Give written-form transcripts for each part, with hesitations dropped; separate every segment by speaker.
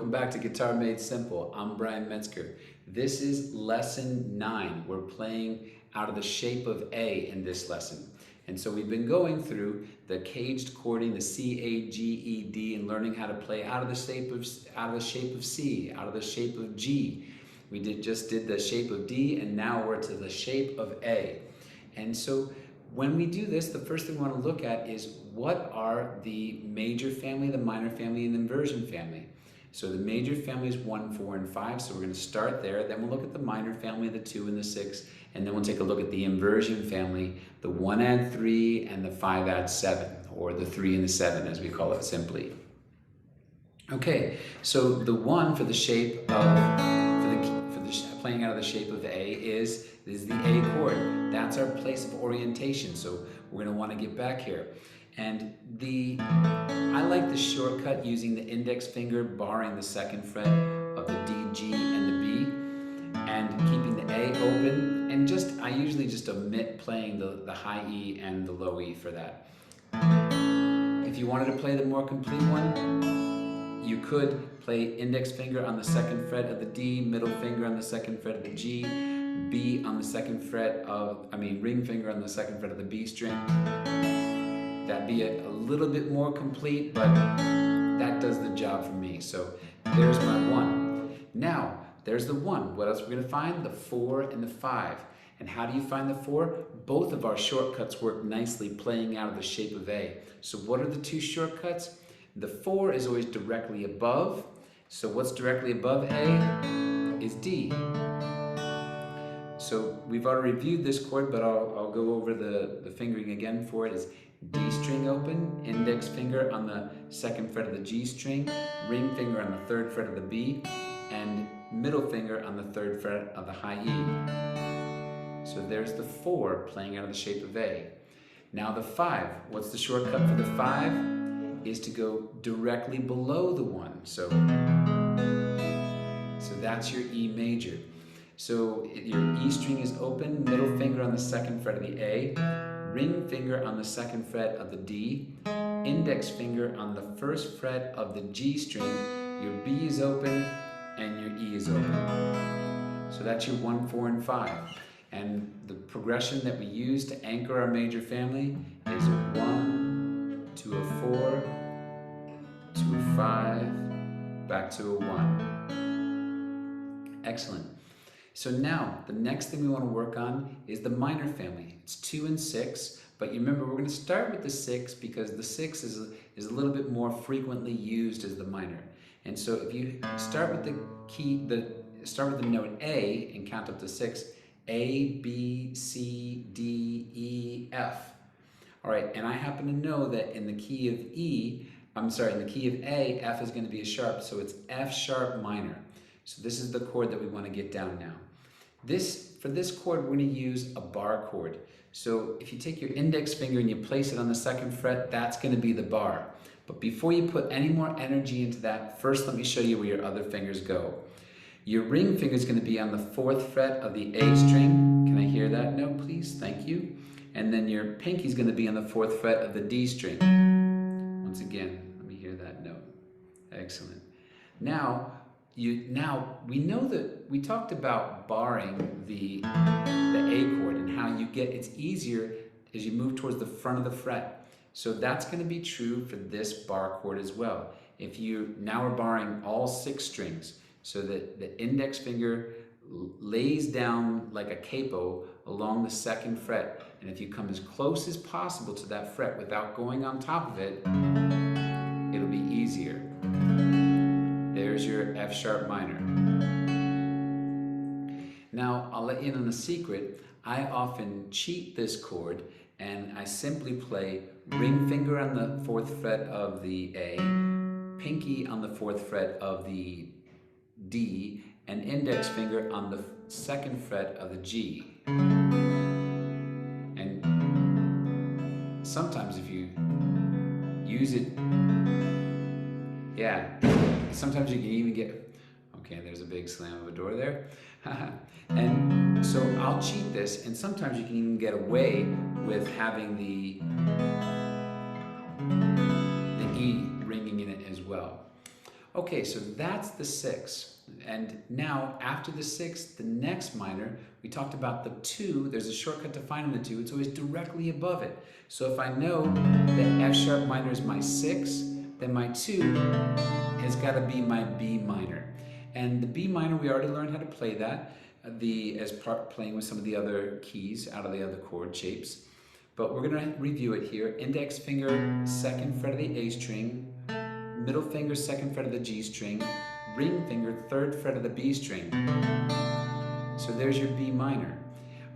Speaker 1: welcome back to Guitar Made Simple. I'm Brian Metzger. This is lesson 9. We're playing out of the shape of A in this lesson. And so we've been going through the caged chording, the C, A, G, E, D, and learning how to play out of the shape of C, out of the shape of G. We just did the shape of D, and now we're to the shape of A. And so when we do this, the first thing we want to look at is what are the major family, the minor family, and the inversion family. So the major family is 1, 4, and 5, so we're going to start there. Then we'll look at the minor family, the 2 and the 6, and then we'll take a look at the inversion family, the 1 add 3 and the 5 add 7, or the 3 and the 7 as we call it simply. Okay, so the 1 for the shape of, playing out of the shape of A is the A chord. That's our place of orientation, so we're going to want to get back here. And I like the shortcut using the index finger barring the 2nd fret of the D, G, and the B, and keeping the A open, and I usually just omit playing the high E and the low E for that. If you wanted to play the more complete one, you could play index finger on the 2nd fret of the D, middle finger on the 2nd fret of the G, B on the 2nd fret of, ring finger on the 2nd fret of the B string. That'd be a little bit more complete, but that does the job for me. So there's my 1. Now, there's the 1. What else are we going to find? The 4 and the 5. And how do you find the 4? Both of our shortcuts work nicely playing out of the shape of A. So what are the 2 shortcuts? The 4 is always directly above. So what's directly above A is D. So we've already reviewed this chord, but I'll go over the fingering again for it. Is D string open, index finger on the 2nd fret of the G string, ring finger on the 3rd fret of the B, and middle finger on the 3rd fret of the high E. So there's the 4 playing out of the shape of A. Now the 5, what's the shortcut for the 5? Is to go directly below the 1. So that's your E major. So your E string is open, middle finger on the 2nd fret of the A, ring finger on the 2nd fret of the D, index finger on the 1st fret of the G string, your B is open, and your E is open. So that's your 1, 4, and 5. And the progression that we use to anchor our major family is 1 to a 4, to a 5, back to a 1. Excellent. So now, the next thing we want to work on is the minor family. It's 2 and 6, but you remember we're going to start with the 6 because the 6 is a little bit more frequently used as the minor. And so if you start with start with the note A and count up to 6, A, B, C, D, E, F. All right, and I happen to know that in the key of in the key of A, F is going to be a sharp, so it's F sharp minor. So this is the chord that we want to get down now. For this chord, we're going to use a bar chord. So if you take your index finger and you place it on the 2nd fret, that's going to be the bar. But before you put any more energy into that, first let me show you where your other fingers go. Your ring finger is going to be on the 4th fret of the A string. Can I hear that note, please? Thank you. And then your pinky is going to be on the 4th fret of the D string. Once again, let me hear that note. Excellent. Now we know that we talked about barring the A chord and how it's easier as you move towards the front of the fret. So that's going to be true for this bar chord as well. Now we're barring all 6 strings, so that the index finger lays down like a capo along the 2nd fret, and if you come as close as possible to that fret without going on top of it, it'll be easier. There's your F sharp minor. Now, I'll let you in on a secret. I often cheat this chord and I simply play ring finger on the 4th fret of the A, pinky on the 4th fret of the D, and index finger on the 2nd fret of the G. And sometimes if you use it, sometimes you can even get, okay, there's a big slam of a door there. And so I'll cheat this, and sometimes you can even get away with having the E ringing in it as well. Okay, so that's the 6. And now, after the 6, the next minor, we talked about the 2. There's a shortcut to finding the 2. It's always directly above it. So if I know that F sharp minor is my 6, then my 2 has got to be my B minor. And the B minor, we already learned how to play that playing with some of the other keys out of the other chord shapes. But we're going to review it here. Index finger, 2nd fret of the A string. Middle finger, 2nd fret of the G string. Ring finger, 3rd fret of the B string. So there's your B minor.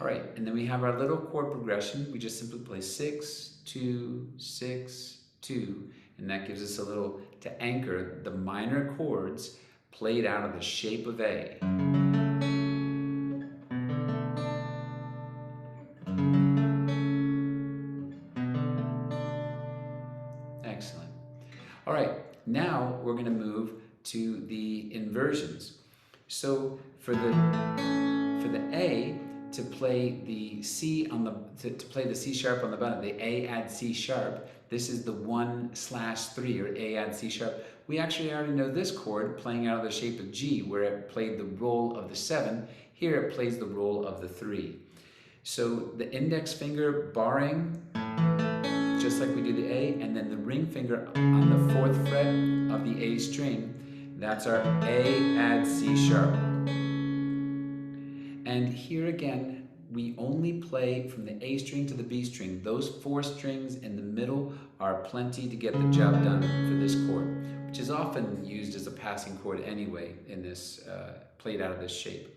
Speaker 1: All right, and then we have our little chord progression. We just simply play 6, 2, 6, 2, and that gives us a little to anchor the minor chords played out of the shape of A. Excellent. All right, now we're going to move to the inversions. So for the A, to play the C on the to play the C sharp on the bottom, the A add C sharp. This is the 1/3 or A add C sharp. We actually already know this chord playing out of the shape of G, where it played the role of the 7. Here it plays the role of the 3. So the index finger barring, just like we do the A, and then the ring finger on the 4th fret of the A string. That's our A add C sharp. And here again, we only play from the A string to the B string. Those 4 strings in the middle are plenty to get the job done for this chord, which is often used as a passing chord anyway in this, played out of this shape.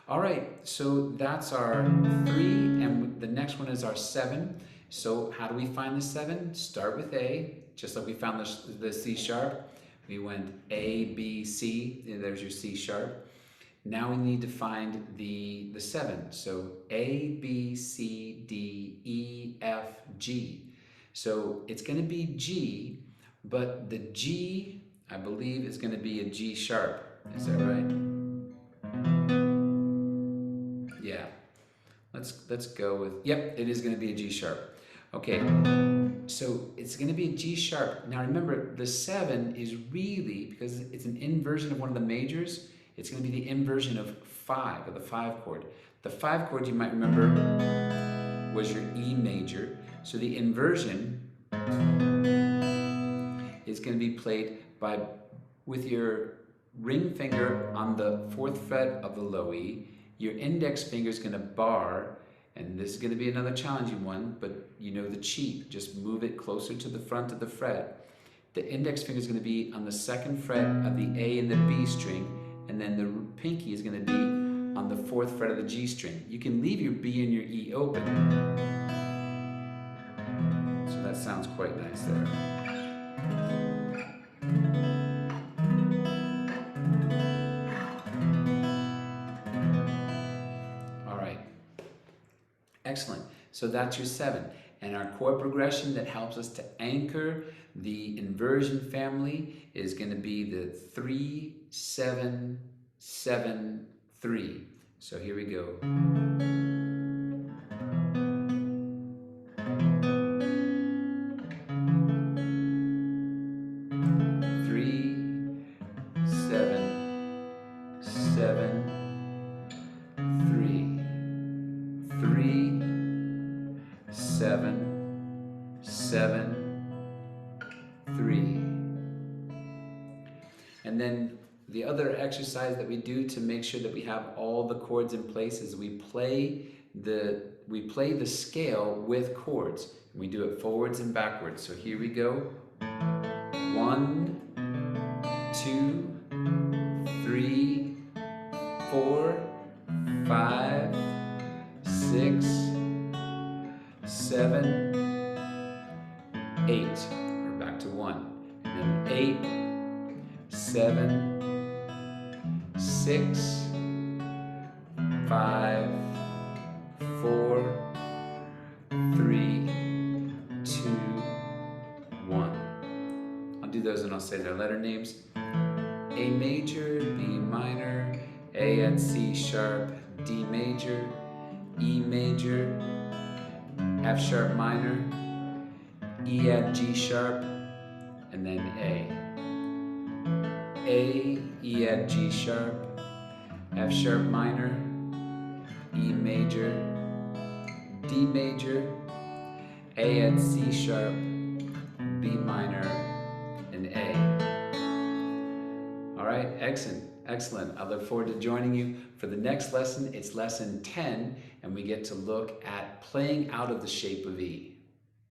Speaker 1: All right, so that's our 3, and the next one is our 7. So how do we find the 7? Start with A, just like we found the C sharp. We went A, B, C, and there's your C sharp. Now we need to find the 7. So A, B, C, D, E, F, G. So it's going to be G, but the G, I believe, is going to be a G sharp. Is that right? Yeah. Let's go with, yep, it is going to be a G sharp. Okay, so it's going to be a G sharp. Now remember, the 7 is really, because it's an inversion of one of the majors, it's going to be the inversion of 5, of the 5 chord. The 5 chord, you might remember, was your E major. So the inversion is going to be played with your ring finger on the 4th fret of the low E. Your index finger is going to bar, and this is going to be another challenging one, but you know the cheat. Just move it closer to the front of the fret. The index finger is going to be on the 2nd fret of the A and the B string, and then the pinky is going to be on the 4th fret of the G string. You can leave your B and your E open. So that sounds quite nice there. All right. Excellent. So that's your 7. And our chord progression that helps us to anchor the inversion family is going to be the 3, 7, 7, 3. So here we go. 3, 7, 7, 3. 3, 7, 7, 3. And then the other exercise that we do to make sure that we have all the chords in place is we play the scale with chords. We do it forwards and backwards. So here we go. 1, 2, 3, 4, 5, 6, 7, 8. We're back to 1. And then 8, 7, 6, 5, 4, 3, 2, 1. I'll do those and I'll say their letter names. A major, B minor, A at C sharp, D major, E major, F sharp minor, E at G sharp, and then A. A, E at G sharp, F sharp minor, E major, D major, A at C sharp, B minor, and A. All right, excellent, excellent. I look forward to joining you for the next lesson. It's lesson 10, and we get to look at playing out of the shape of E.